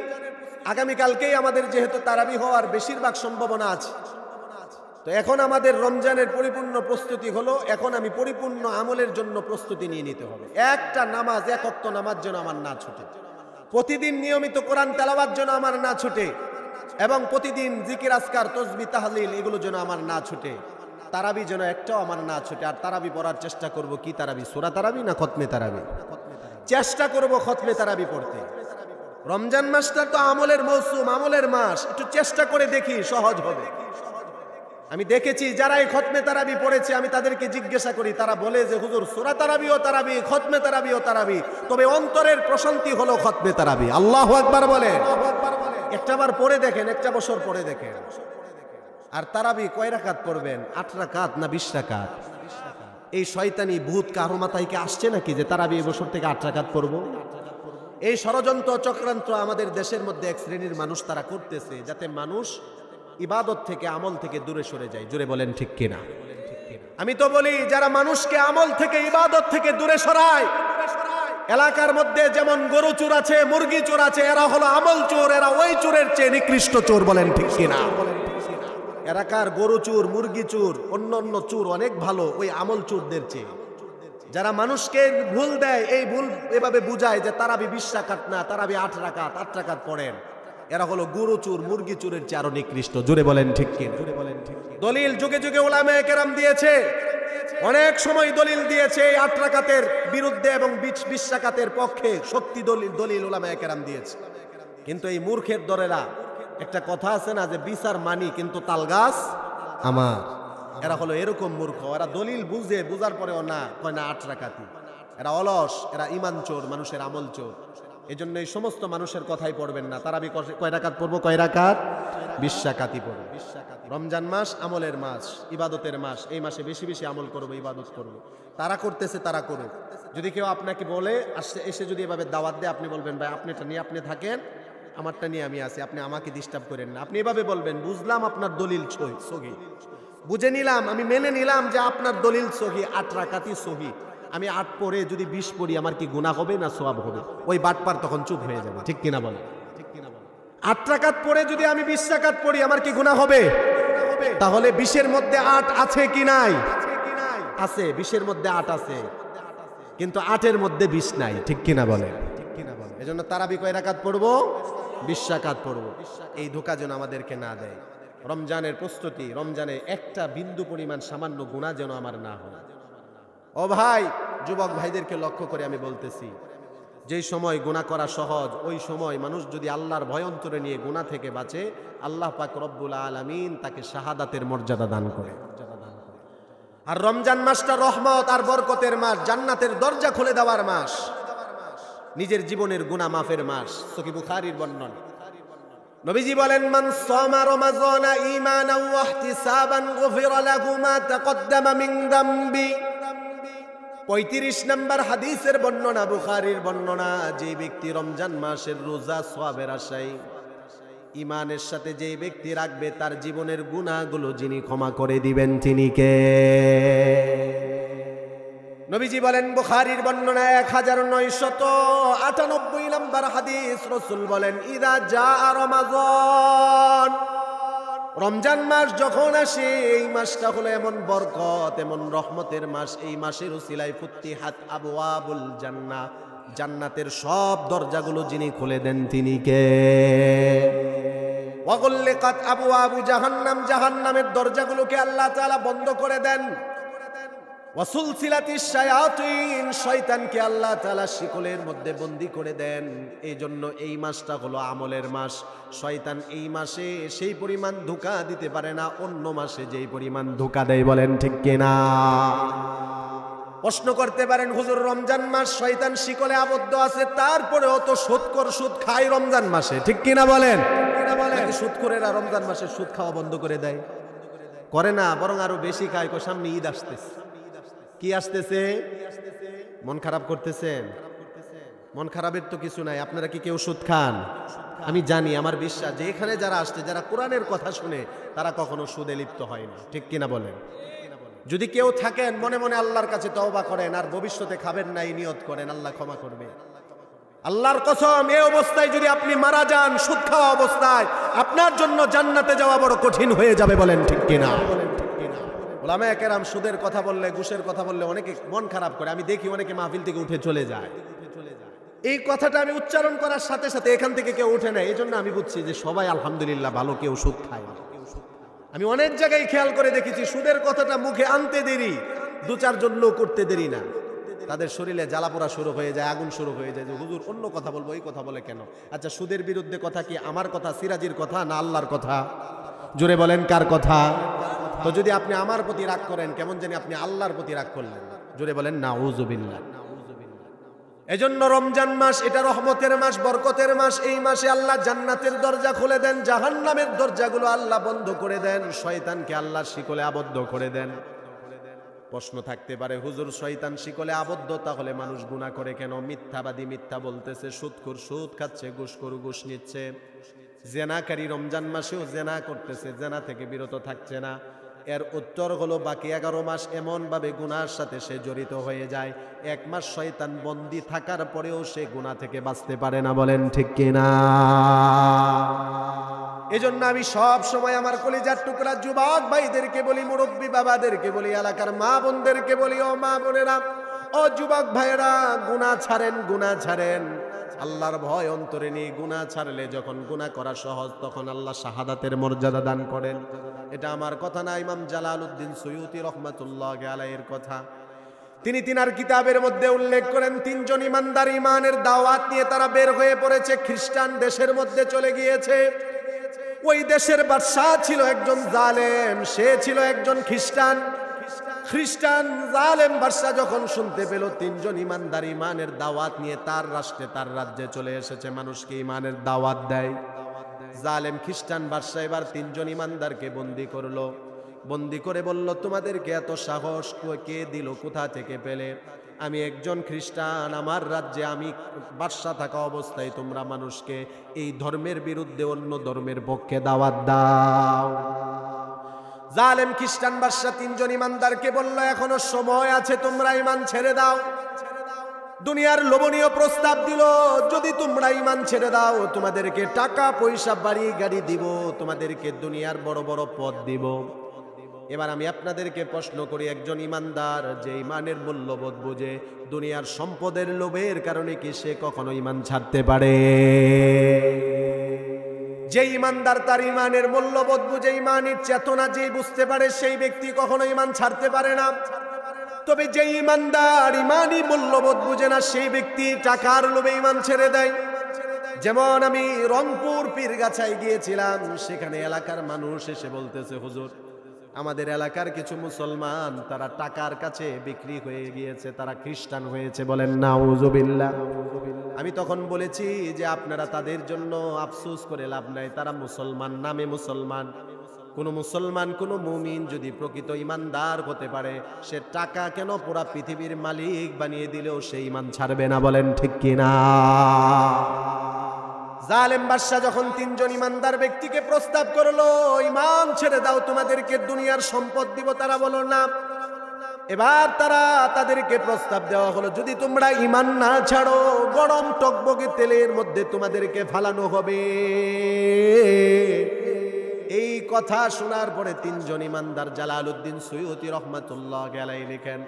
আগামীকালকেই আমাদের যেহেতু তারাবি হওয়ার বেশিরভাগ সম্ভাবনা আছে, তো এখন আমাদের রমজানের পরিপূর্ণ প্রস্তুতি হলো, এখন আমি পরিপূর্ণ আমলের জন্য প্রস্তুতি নিয়ে নিতে হবে। একটা নামাজ, 1 ওয়াক্ত নামাজ যেন আমার না ছুটে, প্রতিদিন নিয়মিত কোরআন তেলাওয়াত যেন আমার না ছুটে, এবং প্রতিদিন জিকির আজকার তাসবিহ তাহলিল এগুলো যেন আমার না ছুটে। তারাবি যেন একটাও আমার না ছুটে। আর তারাবি পড়ার চেষ্টা করব। কি তারাবি? সূরা তারাবি না খতমে তারাবি? চেষ্টা করব খতমে তারাবি পড়তে। রমজান মাসটা তো আমলের মৌসুম, আমলের মাস। একটু চেষ্টা করে দেখি, সহজ হবে। আমি দেখেছি যারা এই খতমে তারাবি পড়েছে, আমি তাদেরকে জিজ্ঞাসা করি, তারা বলে যে হুজুর সূরা তারাবি ও তারাবি, খতমে তারাবি ও তারাবি, তবে অন্তরের প্রশান্তি হলো খতমে তারাবি। আল্লাহু আকবার বলে। একটাবার পড়ে দেখেন, একটা বছর পড়ে দেখেন। আর তারাবি কয় রাকাত পড়বেন? 8 রাকাত না 20 রাকাত? এই শয়তানি ভূত কারো মাথায় কি আসছে নাকি যে তারাবি এই বছর থেকে 8 রাকাত পড়ব? এই ষড়যন্ত্র চক্রান্ত আমাদের দেশের মধ্যে 1 শ্রেণীর মানুষ তারা করতেছে, যাতে মানুষ ইবাদত থেকে আমল থেকে দূরে সরে যায়। জুড়ে বলেন ঠিক কিনা? আমি তো বলি যারা মানুষকে আমল থেকে ইবাদত থেকে দূরে সরায়, এলাকার মধ্যে যেমন গরু চোর আছে, মুরগি চোর আছে, এরা হলো আমল চোর। এরা ওই চোরের চেয়ে নিকৃষ্ট চোর। বলেন ঠিক কিনা? এলাকার গরু চোর, মুরগি চোর, অন্য চোর অনেক ভালো ওই আমল চোরদের চেয়ে। যারা মানুষকে ভুল দেয়, এই ভুল এভাবে বুঝায় যে তারাবি 20 রাকাত না, তারাবি 8 রাকাত পড়েন, এরা হলো গরু চোর, মুরগি চোরের চেয়ে আরো নিকৃষ্ট। জুড়ে বলেন ঠিক কিনা? দলিল যুগে যুগে উলামায়ে কেরাম দিয়েছে, অনেক সময় দলিল দিয়েছে 8 রাকাতের বিরুদ্ধে এবং 20 রাকাতের পক্ষে। শক্তি দলিল উলামায়ে কেরাম দিয়েছে। কিন্তু এই মূর্খের দরেরা একটা কথা আছে না যে বিচার মানি কিন্তু তালগাছ আমার। এরা হলো এরকম মূর্খ। এরা দলিল বুঝার পরেও না, কয় না 8 রাকাতই। এরা অলস, এরা ইমান চোর, মানুষের আমল চোর। এই জন্য এই সমস্ত মানুষের কথাই পড়বেন না। তারাবি কয় রাকাত পড়বো? কয় রাকাত? 20 রাকাতই পড়বো। রমজান মাস আমলের মাস, ইবাদতের মাস। এই মাসে বেশি বেশি আমল করব, ইবাদত করব। তারা করতেছে, তারা করুক। যদি কেউ আপনাকে বলে এসে যদি এভাবে দাওয়াত দেয়, আপনি বলবেন ভাই আপনারটা নিয়ে আপনি থাকেন, আমারটা নিয়ে আমি আছি, আপনি আমাকে ডিস্টার্ব করেন না। আপনি এভাবে বলবেন, বুঝলাম আপনার দলিল সহি, বুঝে নিলাম, আমি মেনে নিলাম যে আপনার দলিল সহি, 8 রাকাতই সহি। আমি 8 পড়ে যদি 20 পড়ি, আমার কি গুনাহ হবে না সওয়াব হবে? ওই বাটপার তখন চুপ হয়ে যাবে, ঠিক কিনা বলেন? 8 রাকাত পড়ে যদি আমি 20 রাকাত পড়ি, আমার কি গুনাহ হবে? তাহলে 20-এর মধ্যে 8 আছে কি নাই? আছে, 20-এর মধ্যে 8 আছে, কিন্তু 8-এর মধ্যে 20 নাই, ঠিক কিনা বলেন? এজন্য তারাবি কয় রাকাত পড়বো? 20 রাকাত পড়বো। এই ধোঁকা যেন আমাদেরকে না দেয়। রমজানের প্রস্তুতি, রমজানে একটা বিন্দু পরিমাণ সামান্য গুনাহ যেন আমার না হয়। ও ভাই, যুবক ভাইদেরকে লক্ষ্য করে আমি বলতেছি, যেই সময় গুনাহ করা সহজ, ওই সময় মানুষ যদি আল্লাহর ভয় অন্তরে নিয়ে গুনাহ থেকে বাঁচে, আল্লাহ পাক রব্বুল আলামিন তাকে শাহাদাতের মর্যাদা দান করে। আর রমজান মাসটা রহমত আর বরকতের মাস, জান্নাতের দরজা খুলে দেওয়ার মাস, নিজের জীবনের গুনাহ মাফের মাস। সহিহ বুখারীর বর্ণনা, নবীজি বলেন, মান সামা রমাযানা ঈমানান ওয়া ইহতিসাবান গুফিরা লাহু মা তাকদ্দামা মিন যামবি। 35 নম্বর হাদিসের বর্ণনা, বুখারীর বর্ণনা, যে ব্যক্তি রমজান মাসের রোজা সওয়াবের আশায় ঈমানের সাথে যে ব্যক্তি রাখবে, তার জীবনের গুনাহগুলো যিনি ক্ষমা করে দিবেন তিনি কে? নবীজি বলেন, বুখারীর বর্ণনা 1998 নম্বর হাদিস, রাসূল বলেন, ইদা জাআ রমাযান, রমজান মাস যখন আসে, এই মাসটা হলো এমন বরকত, এমন রহমতের মাস। এই মাসের উসিলায় ফুত্তিহাত আবওয়াবুল জান্নাহ, জান্নাতের সব দরজাগুলো যিনি খুলে দেন তিনি কে? ওয়া গুল্লিকাত আবওয়াবু জাহান্নাম, জাহান্নামের দরজাগুলোকে আল্লাহ তাআলা বন্ধ করে দেন। ওয়া সুলসিলাতিশ শায়াতিন, শয়তানকে আল্লাহ তাআলা শিকলের মধ্যে বন্দী করে দেন। এই জন্য এই মাসটা হলো আমলের মাস। শয়তান এই মাসে সেই পরিমাণ ধোঁকা দিতে পারে না অন্য মাসে যেই পরিমাণ ধোঁকা দেয়, বলেন ঠিক কিনা? প্রশ্ন করতে পারেন, হুজুর রমজান মাস শয়তান শিকলে আবদ্ধ আছে, তারপরেও তো সুদ খায় রমজান মাসে, ঠিক কিনা বলেন? সুদখোরেরা রমজান মাসে সুদ খাওয়া বন্ধ করে দেয়? করে না, বরং আরো বেশি খায়। সামনে ঈদ আসতেছে, কি আসতেছে? মন খারাপ করতেছেন? মন খারাপের তো কিছু নাই। আপনারা কি কেউ সুদ খান? আমি জানি, আমার বিশ্বাস যে এখানে যারা আসছে, যারা কোরআনের কথা শুনে, তারা কখনো সুদে লিপ্ত হয় না, ঠিক কিনা বলেন? যদি কেউ থাকেন, মনে মনে আল্লাহর কাছে তওবা করেন আর ভবিষ্যতে খাবেন না এই নিয়ত করেন, আল্লাহ ক্ষমা করবে। আল্লাহর কসম, এই অবস্থায় যদি আপনি মারা যান সুদ খাওয়া অবস্থায়, আপনার জন্য জান্নাতে যাওয়া বড় কঠিন হয়ে যাবে, বলেন ঠিক কিনা? ওলামায়ে কেরাম সুদের কথা বললে, ঘুষের কথা বললে অনেকে মন খারাপ করে। আমি দেখি অনেকে মাহফিল থেকে উঠে চলে যায়। এই কথাটা আমি উচ্চারণ করার সাথে সাথে এখান থেকে কেউ উঠে নেয়। এই জন্য আমি বুঝছি যে সবাই আলহামদুলিল্লাহ ভালো, কেউ সুদ খায় না। আমি অনেক জায়গায় খেয়াল করে দেখেছি, সুদের কথাটা মুখে আনতে দেরি, 2-4 জন লোক করতে দেরি না, তাদের শরীরে জ্বালাপোড়া শুরু হয়ে যায়, আগুন শুরু হয়ে যায় যে হুজুর অন্য কথা বলবো, এই কথা বলে কেন? আচ্ছা, সুদের বিরুদ্ধে কথা কি আমার কথা, সিরাজির কথা, না আল্লাহর কথা? জোরে বলেন, কার কথা? তো যদি আপনি আমার প্রতি রাগ করেন, কেমন জানি আপনি আল্লাহর প্রতি রাগ করলেন। জোরে বলেন নাউযুবিল্লাহ। এজন্য রমজান মাস এটা রহমতের মাস, বরকতের মাস। এই মাসে আল্লাহ জান্নাতের দরজা খুলে দেন, জাহান্নামের দরজাগুলো আল্লাহ বন্ধ করে দেন, শয়তানকে আল্লাহর শিকলে আবদ্ধ করে দেন। প্রশ্ন থাকতে পারে, হুজুর শয়তান শিকলে আবদ্ধ, তাহলে মানুষ গুনাহ করে কেন? মিথ্যাবাদী মিথ্যা বলতেছে, সুদখোর সুদ খাচ্ছে, ঘুষখোর ঘুষ নিচ্ছে, জেনাকারী রমজান মাসেও জেনা করতেছে, জেনা থেকে বিরত থাকছে না। এর উত্তর হলো, বাকি 11 মাস এমন ভাবে গুনার সাথে সে জড়িত হয়ে যায়, 1 মাস শয়তান বন্দী থাকার পরেও সে গুনাহ থেকে বাঁচতে পারে না, বলেন ঠিক কিনা? এজন্য আমি সব সময় আমার কলিজার টুকরা যুবক ভাইদেরকে বলি, মুরব্বী বাবাদেরকে বলি, এলাকার মা বোনদেরকে বলি, ও মা বোনেরা, ও যুবক ভাইয়েরা, গুনাহ ছাড়েন, গুনাহ ছাড়েন। আল্লাহর ভয় অন্তরে নিয়ে গুনাহ ছাড়লে, যখন গুনাহ করা সহজ, তখন আল্লাহ শাহাদাতের মর্যাদা দান করেন। এটা আমার কথা না, ইমাম জালালউদ্দিন সুয়ুতি রহমাতুল্লাহি আলাইহির কথা। তিনি তিনার কিতাবের মধ্যে উল্লেখ করেন, 3 জন ইমানদার ইমানের দাওয়াত নিয়ে তারা বের হয়ে পড়েছে, খ্রিস্টান দেশের মধ্যে চলে গিয়েছে। ওই দেশের বাদশা ছিল একজন জালেম, সে ছিল একজন খ্রিস্টান। খ্রিস্টান জালেম বাদশা যখন শুনতে পেল 3 জন ইমানদার ইমানের দাওয়াত নিয়ে তার রাষ্ট্রে, তার রাজ্যে চলে এসেছে, মানুষকে ইমানের দাওয়াত দেয়, জালেম খ্রিস্টান বাদশা এবার তিনজন ইমানদারকে বন্দি করলো, বন্দি করে বলল, তোমাদেরকে এত সাহস কে দিল, কোথা থেকে পেলে? আমি একজন খ্রিস্টান, আমার রাজ্যে আমি বাদশা থাকা অবস্থায় তোমরা মানুষকে এই ধর্মের বিরুদ্ধে অন্য ধর্মের পক্ষে দাওয়াত দাও। জালেম খ্রিস্টান বাদশা তিনজন ইমানদারকে বলল, এখনো সময় আছে, তোমরা ঈমান ছেড়ে দাও। দুনিয়ার লোভনীয় প্রস্তাব দিল, যদি তোমরা ঈমান ছেড়ে দাও তোমাদেরকে টাকা পয়সা বাড়ি গাড়ি দিব, তোমাদেরকে দুনিয়ার বড় বড় পদ দিব। এবার আমি আপনাদেরকে প্রশ্ন করি, একজন ইমানদার যে ইমানের মূল্যবোধ বুঝে, দুনিয়ার সম্পদের লোভের কারণে কি সে কখনো ঈমান ছাড়তে পারে? যে ইমানদার তার ইমানের মূল্যবোধ বুঝে, ইমানের চেতনা যে বুঝতে পারে, সেই ব্যক্তি কখনো ঈমান ছাড়তে পারে না। তবে যে ইমানদার ইমানি মূল্যবোধ বুঝে না, সেই ব্যক্তি টাকার লোভে ঈমান ছেড়ে দেয়। যেমন আমি রংপুর পীরগাছায় গিয়েছিলাম, সেখানে এলাকার মানুষ এসে বলতেছে, হুজুর আমাদের এলাকার কিছু মুসলমান তারা টাকার কাছে বিক্রি হয়ে গিয়েছে, তারা খ্রিস্টান হয়েছে। বলেন নাউজুবিল্লাহ। আমি তখন বলেছি যে আপনারা তাদের জন্য আফসোস করে লাভ নাই, তারা মুসলমান, নামে মুসলমান। কোন মুসলমান, কোন মুমিন যদি প্রকৃত ইমানদার হতে পারে, সে টাকা কেন পুরা পৃথিবীর মালিক বানিয়ে দিলেও সে ঈমান ছাড়বে না। বলেন ঠিক কিনা? জালেম বাদশা যখন তিনজন ইমানদার ব্যক্তিকে প্রস্তাব করলো, ঈমান ছেড়ে দাও, তোমাদেরকে দুনিয়ার সম্পদ দিব, তারা বলল না। এবার তাদেরকে প্রস্তাব দেওয়া হলো, যদি তোমরা ঈমান না ছাড়ো, গরম টকবকে তেলের মধ্যে তোমাদেরকে ফালানো হবে। এই কথা শোনার পরে তিনজন ইমানদার, জালালউদ্দিন সুয়ুতি রহমাতুল্লাহ আলাইহি লিখেন,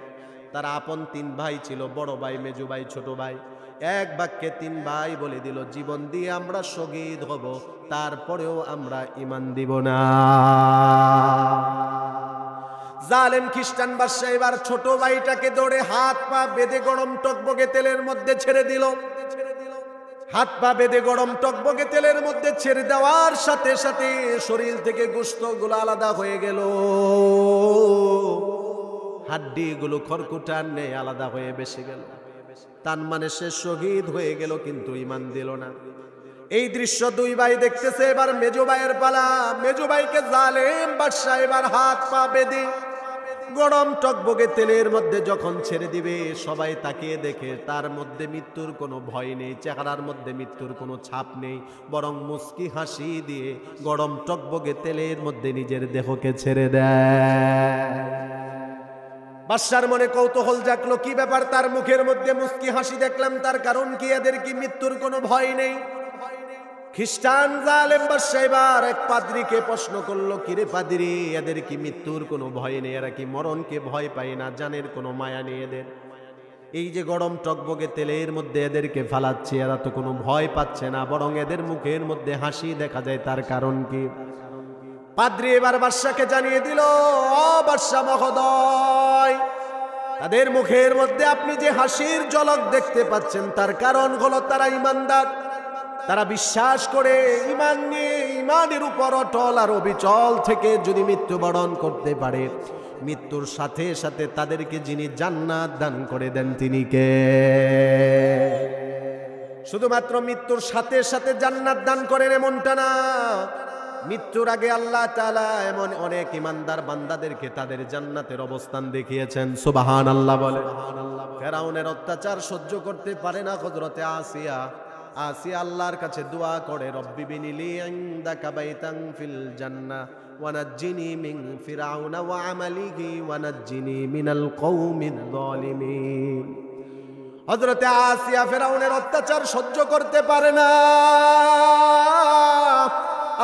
তারা আপন তিন ভাই ছিল, বড় ভাই, মেজো ভাই, ছোট ভাই। এক বাক্যে তিন ভাই বলে দিল, জীবন দিয়ে আমরা শহীদ হব, তারপরেও আমরা ঈমান দিব না। জালেম খ্রিস্টান বাদশা এবার ছোট ভাইটাকে ধরে হাত পা বেঁধে গরম টকবকে তেলের মধ্যে ছেড়ে দিল। হাত পা বেঁধে গরম টকবকে তেলের মধ্যে ছেড়ে দেওয়ার সাথে সাথে শরীর থেকে গোশতগুলো আলাদা হয়ে গেল, হাড্ডিগুলো খড়কুটার নেই আলাদা হয়ে বেশি গেল। তার মানে সে শহীদ হয়ে গেল, কিন্তু ঈমান দিল না। এই দৃশ্য দুই ভাই দেখতেছে। এবার মেজো ভাইয়ের পালা। মেজো ভাইকে জালেম বাদশা এবার হাত পা বেঁধে গরম টকবকে তেলের মধ্যে যখন ছেড়ে দিবে, সবাই তাকিয়ে দেখে তার মধ্যে মৃত্যুর কোনো ভয় নেই, চেহারার মধ্যে মৃত্যুর কোনো ছাপ নেই, বরং মুস্কি হাসি দিয়ে গরম টকবকে তেলের মধ্যে নিজের দেহকে ছেড়ে দেয়। বাদশার মনে কৌতূহল জাগলো, কি ব্যাপার, তার মুখের মধ্যে মুস্কি হাসি দেখলাম, তার কারণ কি? এদের কি মৃত্যুর কোনো ভয় নেই? খ্রিস্টান জালেম বাদশা এবার এক পাদ্রীকে প্রশ্ন করলো, কিরে পাদ্রী, এদের কি মৃত্যুর কোনো ভয় নেই? এরা কি মরণকে ভয় পায় না? জানের কোনো মায়া নেই এদের? এই যে গরম টকবকে তেলের মধ্যে এদেরকে ফালাচ্ছে, এরা তো কোনো ভয় পাচ্ছে না, বরং এদের মুখের মধ্যে হাসি দেখা যায়, তার কারণ কি? পাদ্রী এবার বাদশাকে জানিয়ে দিল, ও বাদশা মহোদয়, তাদের মুখের মধ্যে আপনি যে হাসির ঝলক দেখতে পাচ্ছেন, তার কারণ হলো তারা ঈমানদার। তারা বিশ্বাস করে, ঈমান নিয়ে, ঈমানের উপর অটল আর অবিচল থেকে যদি মৃত্যুবরণ করতে পারে, মৃত্যুর সাথে সাথে তাদেরকে যিনি জান্নাত দান করে দেন তিনি কে? শুধুমাত্র মৃত্যুর সাথে সাথে জান্নাত দান করেন এমনটা না, মৃত্যুর আগে আল্লাহ তাআলা এমন অনেক ঈমানদার বান্দাদেরকে তাদের জান্নাতের অবস্থান দেখিয়েছেন। সুবহানাল্লাহ বলে। ফেরাউনের অত্যাচার সহ্য করতে পারে না হযরতে আসিয়া আল্লাহর কাছে দোয়া করে, রব্বি বিনিলি ইনদাকা বাইতান ফিল জান্নাহ ওয়া নাজ্জিনি মিন ফিরাউনা ওয়া আমালিহি ওয়া নাজ্জিনি মিনাল কওমিয যালিমিন। হযরতে আসিয়া ফেরাউনের অত্যাচার সহ্য করতে পারে না,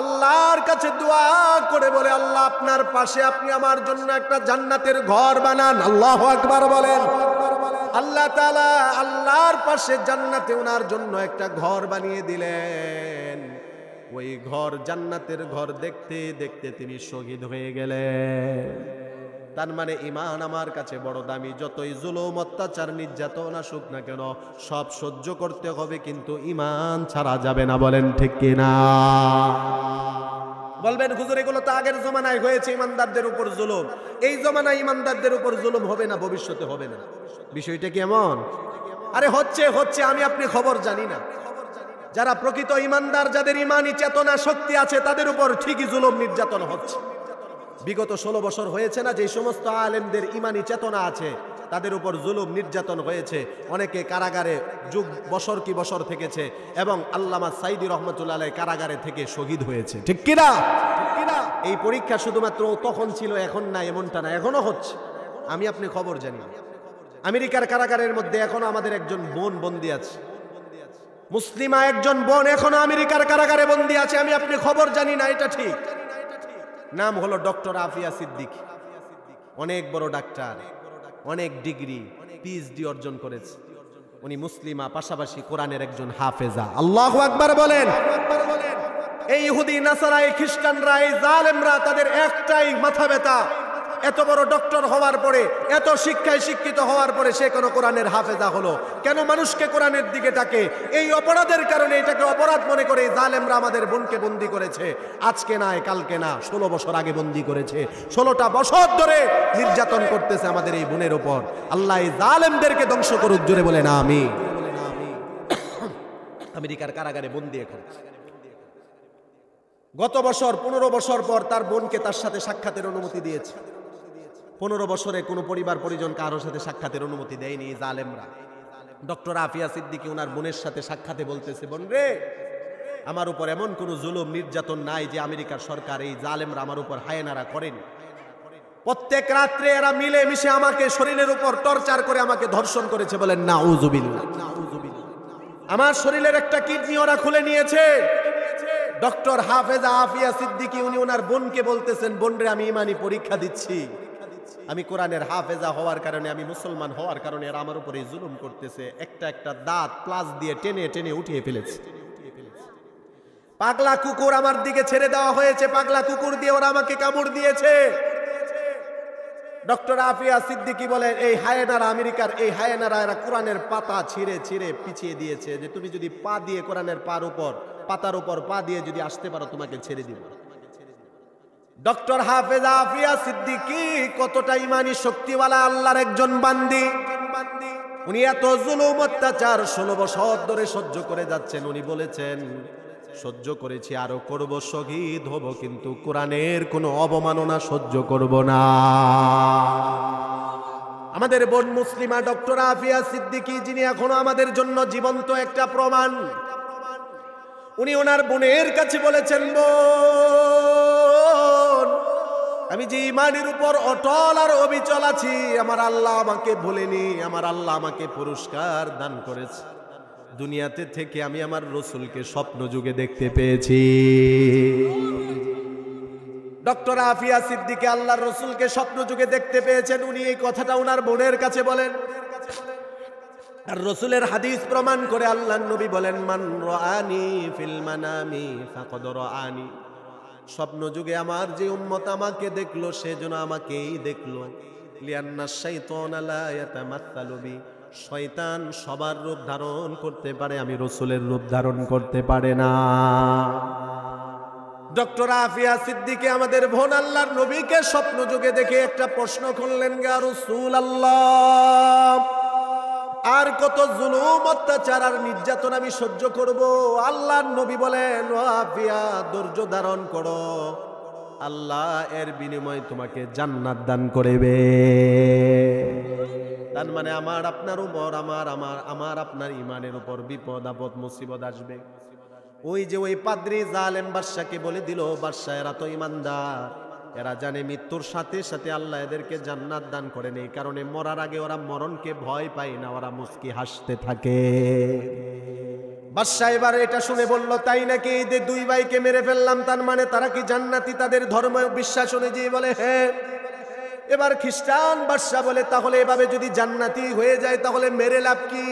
আল্লাহর কাছে দোয়া করে বলে, আল্লাহ আপনার পাশে আপনি আমার জন্য একটা জান্নাতের ঘর বানান। আল্লাহু আকবার বলেন। আল্লাহ তাআলা আল্লাহর পাশে জান্নাতে ওনার জন্য একটা ঘর বানিয়ে দিলেন। ওই ঘর, জান্নাতের ঘর দেখতে দেখতে তিনি শহীদ হয়ে গেলেন। তার মানে ঈমান আমার কাছে বড় দামি। যতই জুলুম, অত্যাচার, নির্যাতন আসুক না কেন, সব সহ্য করতে হবে, কিন্তু ঈমান ছাড়া যাবে না। বলেন ঠিক কিনা? বলবেন হুজুর এগুলো তো আগের জমানায় হয়েছে, ঈমানদারদের উপর জুলুম। এই জমানায় ঈমানদারদের উপর জুলুম হবে না, ভবিষ্যতে হবে না। বিষয়টা কেমন? আরে হচ্ছে, আমি আপনি খবর জানি না। যারা প্রকৃত ইমানদার, যাদের ইমানি চেতনা শক্তি আছে, তাদের উপর ঠিকই জুলুম নির্যাতন হচ্ছে। বিগত 16 বছর হয়েছে না, যে সমস্ত আলেমদের ইমানি চেতনা আছে তাদের উপর জুলুম নির্যাতন হয়েছে। অনেকে কারাগারে যুগ বছর কি বছর থেকেছে, এবং আল্লামা সাইদি রহমতুল্লাহ আলাইহি কারাগারে থেকে শহীদ হয়েছে। ঠিক কিনা? এই পরীক্ষা শুধুমাত্র তখন ছিল, এখন না, এমনটা না, এখনো হচ্ছে। আমি আপনি খবর জানি, আমেরিকার কারাগারের মধ্যে এখনো আমাদের একজন বোন বন্দী আছে, মুসলিমা একজন বোন এখনো আমেরিকার কারাগারে বন্দী আছে। আমি আপনি খবর জানি না, এটা ঠিক। নাম হলো ডক্টর আফিয়া সিদ্দিকী। অনেক বড় ডাক্তার, অনেক ডিগ্রি, পিএইচডি অর্জন করেছে উনি। মুসলিমা, পাশাপাশি কোরআনের একজন হাফেজা। আল্লাহু আকবার বলেন। এই ইহুদি, নাসারা, এই খ্রিস্টানরা, এই জালেমরা, তাদের একটাই মাথা ব্যথা, এত বড় ডক্টর হওয়ার পরে, এত শিক্ষায় শিক্ষিত হওয়ার পরে সে কোনো কোরআনের হাফেজা হলো কেন? মানুষকে কোরআনের দিকে ডাকে। এই অপরাধের কারণে এটাকে অপরাধ মনে করে জালেমরা আমাদের বোনকে বন্দী করেছে। আজকে নয়, কালকে না, 16 বছর আগে বন্দী করেছে। 16টা বছর ধরে নির্যাতন করতেছে আমাদের এই বোনের উপর। আল্লাহ এই জালেমদেরকে ধ্বংস করুক, জোরে বলে না আমিন। আমেরিকার কারাগারে বন্দী এখন। গত বছর 15 বছর পর তার বোনকে তার সাথে সাক্ষাতের অনুমতি দিয়েছে। 15 বছরে কোনো পরিবার পরিজন কারোর সাথে সাক্ষাতের অনুমতি দেয়নি জালেমরা। ডক্টর আফিয়া সিদ্দিকী ওনার বোনের সাথে সাক্ষাতে বলতেছে, বোন রে, আমার উপর এমন কোনো জুলুম নির্যাতন নাই যে আমেরিকার সরকার, এই জালেমরা আমার উপর হায়েনারা করেন। প্রত্যেক রাত্রে এরা মিলে মিশে আমাকে শরীরের উপর টর্চার করে আমাকে ধর্ষণ করেছে। বলেন নাউজুবিল্লাহ। আমার শরীরের একটা কিডনি ওরা খুলে নিয়েছে। ডক্টর হাফেজা আফিয়া সিদ্দিকী উনি ওনার বোনকে বলতেছেন, বোন রে, আমি ইমানি পরীক্ষা দিচ্ছি, আমি কোরআনের হাফেজা হওয়ার কারণে, আমি মুসলমান হওয়ার কারণে এরা আমার উপরে জুলুম করতেছে। একটা একটা দাঁত প্লাস দিয়ে টেনে টেনে উঠিয়ে ফেলেছে। পাগলা কুকুর আমার দিকে ছেড়ে দেওয়া হয়েছে, পাগলা কুকুর দিয়ে ওরা আমাকে কামড় দিয়েছে। ডক্টর আফিয়া সিদ্দিকী বলেন, এই হায়েনারা, আমেরিকার এই হায়েনারা, এরা কোরআনের পাতা ছিঁড়ে ছিঁড়ে পিছিয়ে দিয়েছে, যে তুমি যদি পা দিয়ে কোরআনের পাতার উপর পা দিয়ে যদি আসতে পারো, তোমাকে ছেড়ে দিব। ডক্টর হাফেজা আফিয়া সিদ্দিকী কতটা ইমানি শক্তিওয়ালা আল্লাহর একজন বান্দি। উনি এত জুলুম অত্যাচার 16 বছর ধরে সহ্য করে যাচ্ছেন। উনি বলেছেন, সহ্য করেছি, আরো করব, শহীদ হব, কিন্তু কোরআনের কোনো অবমাননা সহ্য করব না। আমাদের বোন মুসলিমা ডক্টর আফিয়া সিদ্দিকী, যিনি এখনো আমাদের জন্য জীবন্ত একটা প্রমাণ, উনি ওনার বোনের কাছে বলেছেন, বোন, আমি যে ইমানের উপর অটল আর অবিচল আছি, আমার আল্লাহ আমাকে ভুলেনি, আমার আল্লাহ আমাকে পুরস্কার দান করেছে। দুনিয়াতে থেকে আমি আমার রসুলকে স্বপ্ন যুগে দেখতে পেয়েছি। ডক্টর আফিয়া সিদ্দিকী আল্লাহর রসুলকে স্বপ্ন যুগে দেখতে পেয়েছেন। উনি এই কথাটা ওনার বোনের কাছে বলেন। আর রসুলের হাদিস প্রমাণ করে আল্লাহর নবী বলেন, মান রাআনি ফিল মানামি ফাকাদ রাআনি। স্বপ্ন যুগে আমার যে উম্মত আমাকে দেখলো, সে যেন আমাকেই দেখলো। লিআন্না শাইতানা লা ইয়াতামাসসালু বি। শয়তান সবার রূপ ধারণ করতে পারে, আমি রসুলের রূপ ধারণ করতে পারে না। ডক্টর আফিয়া সিদ্দিকী আমাদের বোন আল্লাহর নবীকে স্বপ্ন যুগে দেখে একটা প্রশ্ন করলেন, ইয়া রাসূলুল্লাহ, আর কত জুলুম অত্যাচার আর নির্যাতন আমি সহ্য করব? আল্লাহর নবী বলেন, ও আফিয়া, ধৈর্য ধারণ করো, আল্লাহ এর বিনিময়ে তোমাকে জান্নাত দান করবে। তার মানে আমার আপনার উপর, আমার আপনার ইমানের উপর বিপদ আপদ মুসিবত আসবে। ওই যে ওই পাদ্রী জালেম বাদশাকে বলে দিল, বাদশা এরা তো ইমানদার, এরা জানে মৃত্যুর সাথে সাথে আল্লাহ এদেরকে জান্নাত দান করেন, এই কারণে মরার আগে ওরা মরণকে ভয় পায় না, ওরা মুস্কি হাসতে থাকে। বাদশা এবার এটা শুনে বলল, তাই নাকি? এই যে দুই ভাইকে মেরে ফেললাম, তার মানে তারা কি জান্নাতি? তাদের ধর্ম বিশ্বাস অনুযায়ী বলে হ্যাঁ। এবার খ্রিস্টান বাদশা বলে, তাহলে এভাবে যদি জান্নাতি হয়ে যায় তাহলে মেরে লাভ কি?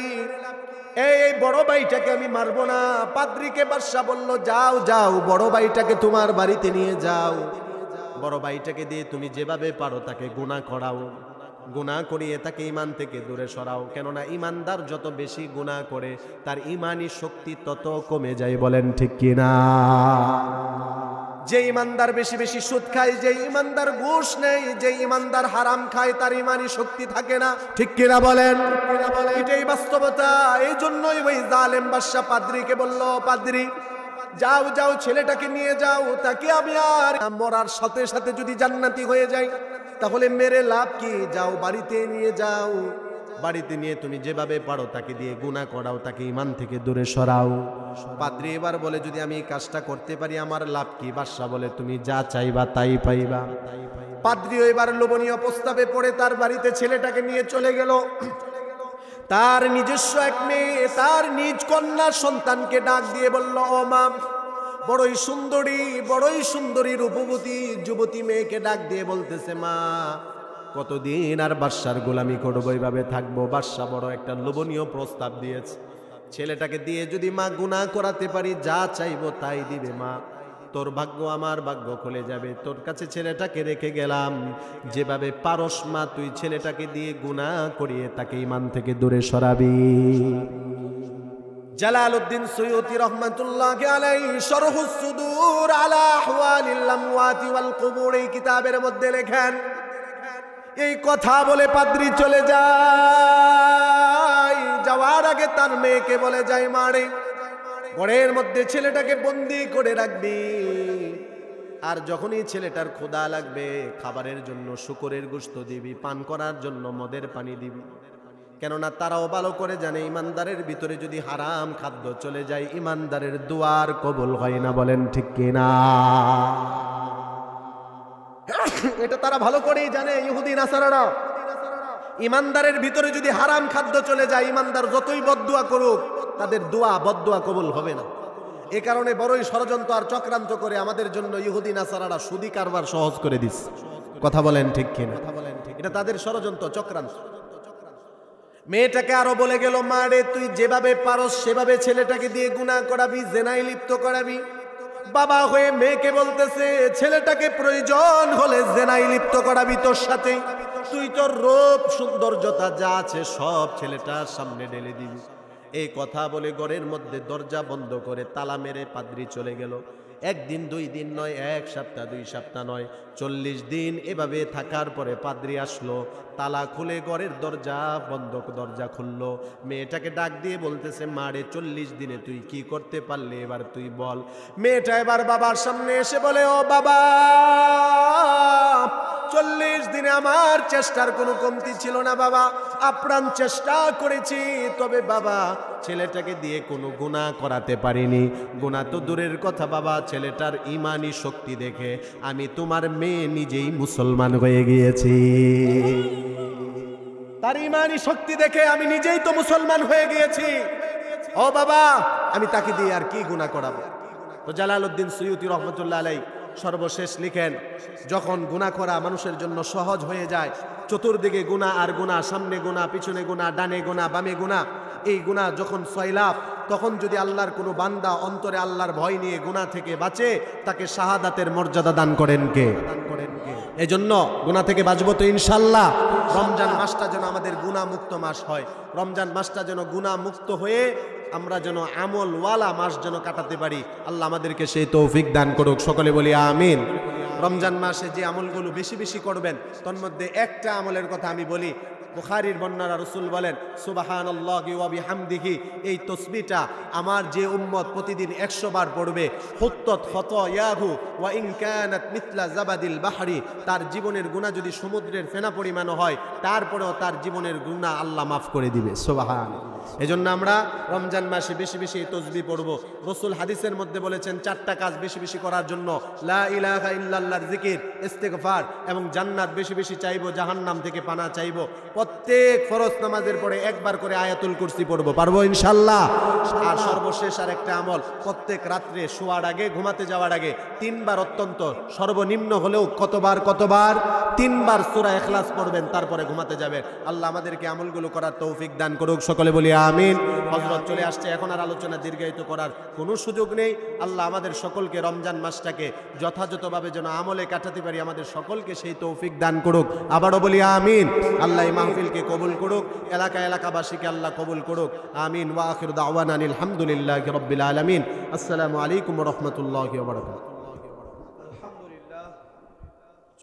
এই বড় ভাইটাকে আমি মারবো না। পাদ্রীকে বাদশা বলল, যাও যাও, বড় ভাইটাকে তোমার বাড়িতে নিয়ে যাও, বড় ভাইটাকে দিয়ে তুমি যেভাবে পারো তাকে গুনাহ করাও, গুনাহ করিয়ে তাকে ঈমান থেকে দূরে সরাও। কেননা ঈমানদার যত বেশি গুনাহ করে তার ঈমানি শক্তি তত কমে যায়। বলেন ঠিক কিনা? যে ইমানদার বেশি বেশি সুদ খায়, যে ইমানদার ঘুষ নেয়, যে ইমানদার হারাম খায়, তার ইমানি শক্তি থাকে না। ঠিক কিনা বলেন? এটাই বাস্তবতা। এই জন্যই ওই জালেম বাদশা পাদ্রীকে বলল, পাদ্রী যাও যাও, ছেলেটাকে নিয়ে যাও, তাকে আমি আর মরার সাথে সাথে যদি জান্নাতি হয়ে যাই তাহলে মেরে লাভ কি? যাও বাড়িতে নিয়ে যাও, বাড়িতে নিয়ে তুমি যেভাবে পারো তাকে দিয়ে গুনাহ করাও, তাকে ইমান থেকে দূরে সরাও। পাদ্রী এবার বলে, যদি আমি এই কাজটা করতে পারি আমার লাভ কি? বাদশা বলে, তুমি যা চাইবা তাই পাইবা। পাদ্রীও এবার লোভনীয় প্রস্তাবে পড়ে তার বাড়িতে ছেলেটাকে নিয়ে চলে গেল। তার নিজস্ব এক মেয়ে, তার নিজ কন্যা সন্তানকে ডাক দিয়ে বলল, ও মা, বড়ই সুন্দরী রূপবতী যুবতী মেয়েকে ডাক দিয়ে বলতেছে, মা কতদিন আর বাদশার গোলামি করবো, এইভাবে থাকবো? বাদশা বড় একটা লোভনীয় প্রস্তাব দিয়েছে, ছেলেটাকে দিয়ে যদি মা গুনাহ করাতে পারি যা চাইবো তাই দিবে। মা তোর ভাগ্য আমার ভাগ্য খুলে যাবে, তোর কাছে ছেলেটাকে রেখে গেলাম, যেভাবে পারস মা তুই ছেলেটাকে দিয়ে গুনাহ করিয়ে তাকে ঈমান থেকে দূরে সরাবি। জালালউদ্দিন সুয়ুতী রাহমাতুল্লাহি আলাইহি শরহুস সুদূর আলা আহওয়ালিল আমওয়াতি ওয়াল কুবুর এই কিতাবের মধ্যে লেখেন, এই কথা বলে পাদ্রী চলে যায়। যাওয়ার আগে তার মেয়েকে বলে যায়, মারে ঘরের মধ্যে ছেলেটাকে বন্দি করে রাখবি, আর যখনই ছেলেটার ক্ষুধা লাগবে খাবারের জন্য শুকরের গোশত দিবি, পান করার জন্য মদের পানি দিবি। কেননা তারাও ভালো করে জানে ইমানদারের ভিতরে যদি হারাম খাদ্য চলে যায় ইমানদারের দুয়ার কবুল হয় না। বলেন ঠিক কিনা? এটা তারা ভালো করেই জানে। ইহুদি নাসারারা ইমানদারের ভিতরে যদি হারাম খাদ্য চলে যায়, ইমানদার যতই বদদুয়া করুক তাদের বদদুয়া কবুল হবে না। এ কারণে বড়ই ষড়যন্ত্র আর চক্রান্ত করে আমাদের জন্য ইহুদি নাসারারা সুদি কারবার সহজ করে দিচ্ছে। কথা বলেন ঠিক কিনা? এটা তাদের ষড়যন্ত্র চক্রান্ত। মেয়েটাকে আরো বলে গেল, মা রে তুই যেভাবে পারস সেভাবে ছেলেটাকে দিয়ে গুনাহ করাবি, জেনায় লিপ্ত করাবি। বাবা হয়ে মেয়েকে বলতেছে, ছেলেটাকে প্রয়োজন হলে জেনায় লিপ্ত করাবি তোর সাথে, তুই তোর রূপ সৌন্দর্যতা যা আছে সব ছেলেটার সামনে ঢেলে দিবি। এই কথা বলে ঘরের মধ্যে দরজা বন্ধ করে তালা মেরে পাদ্রী চলে গেল। একদিন দুই দিন নয়, এক সপ্তাহ দুই সপ্তাহ নয়, 40 দিন এভাবে থাকার পরে পাদ্রী আসলো, তালা খুলে ঘরের দরজা বন্ধ, দরজা খুললো। মেয়েটাকে ডাক দিয়ে বলতেছে, মারে 40 দিনে তুই কি করতে পারলি এবার তুই বল। মেয়েটা এবার বাবার সামনে এসে বলে, ও বাবা, 40 দিনে আমার চেষ্টার কোনো কমতি ছিল না বাবা, আপ্রাণ চেষ্টা করেছি, তবে বাবা ছেলেটাকে দিয়ে কোনো গুনাহ করাতে পারিনি। গুনাহ তো দূরের কথা বাবা, ছেলেটার ইমানি শক্তি দেখে আমি তোমার মেয়ে নিজেই মুসলমান হয়ে গিয়েছি। তার ইমানি শক্তি দেখে আমি নিজেই তো মুসলমান হয়ে গিয়েছি। ও বাবা, আমি তাকে দিয়ে আর কি গুনাহ করাবো? তো জালালউদ্দিন সুয়ুতী রহমতুল্লাহ আলাইহি সর্বশেষ লিখেন, যখন গুনাহ করা মানুষের জন্য সহজ হয়ে যায়, চতুর্দিকে গুনাহ আর গুনাহ, সামনে গুনাহ, পিছনে গুনাহ, ডানে গুনাহ, বামে গুনাহ, এই গুনাহ যখন সয়লাভ, তখন যদি আল্লাহর কোনো বান্দা অন্তরে আল্লাহর ভয় নিয়ে গুনাহ থেকে বাঁচে, তাকে শাহাদাতের মর্যাদা দান করেন কে? এজন্য গুনাহ থেকে বাঁচবো তো ইনশাআল্লাহ। রমজান মাসটা যেন আমাদের গুনাহ মুক্ত মাস হয়, রমজান মাসটা যেন গুনাহ মুক্ত হয়ে আমরা যেন আমলওয়ালা মাস যেন কাটাতে পারি। আল্লাহ আমাদেরকে সেই তৌফিক দান করুক, সকলে বলি আমিন। রমজান মাসে যে আমলগুলো বেশি বেশি করবেন, তার মধ্যে একটা আমলের কথা আমি বলি। বুখারীর বর্ণনা, রাসূল বলেন, সুবহানাল্লাহি ওয়া বিহামদিহি, এই তাসবিহটা আমার যে উম্মত প্রতিদিন 100 বার পড়বে, হুত্তাত খাতায়াহু ওয়া ইন কানাত মিথলা জাবাদিল বাহরি, তার জীবনের গুনাহ যদি সমুদ্রের ফেনা পরিমাণ হয়, তারপরেও তার জীবনের গুনাহ আল্লাহ মাফ করে দিবে। সুবহানাল্লাহ। এজন্য আমরা রমজান মাসে বেশি বেশি তাসবিহ পড়ব। রাসূল হাদিসের মধ্যে বলেছেন 4টা কাজ বেশি বেশি করার জন্য, লা ইলাহা ইল্লাল্লাহর জিকির, ইস্তিগফার এবং জান্নাত বেশি বেশি চাইবো, জাহান্নাম থেকে পানা চাইবো। প্রত্যেক ফরজ নামাজের পরে একবার করে আয়াতুল কুরসি পড়বো, পারবো ইনশাআল্লাহ। আর সর্বশেষ আর একটা আমল, প্রত্যেক রাত্রে শোয়ার আগে, ঘুমাতে যাওয়ার আগে 3 বার, অত্যন্ত সর্বনিম্ন হলেও কতবার 3 বার সূরা ইখলাস পড়বেন, তারপরে ঘুমাতে যাবেন। আল্লাহ আমাদেরকে আমলগুলো করার তৌফিক দান করুক, সকলে বলি আমিন। হযরত চলে আসছে, এখন আর আলোচনা দীর্ঘায়িত করার কোনো সুযোগ নেই। আল্লাহ আমাদের সকলকে রমজান মাসটাকে যথাযথভাবে যেন আমলে কাটাতে পারি, আমাদের সকলকে সেই তৌফিক দান করুক, আবারও বলি আমিন। আল্লাহ এই মাহফিলকে কবুল করুক, এলাকাবাসীকে আল্লাহ কবুল করুক, আমিন। ওয়া আখিরু দাওয়ানা আলহামদুলিল্লাহি রাব্বিল আলামিন। আসসালামু আলাইকুম ওয়া রাহমাতুল্লাহি ওয়া বারাকাতুহু।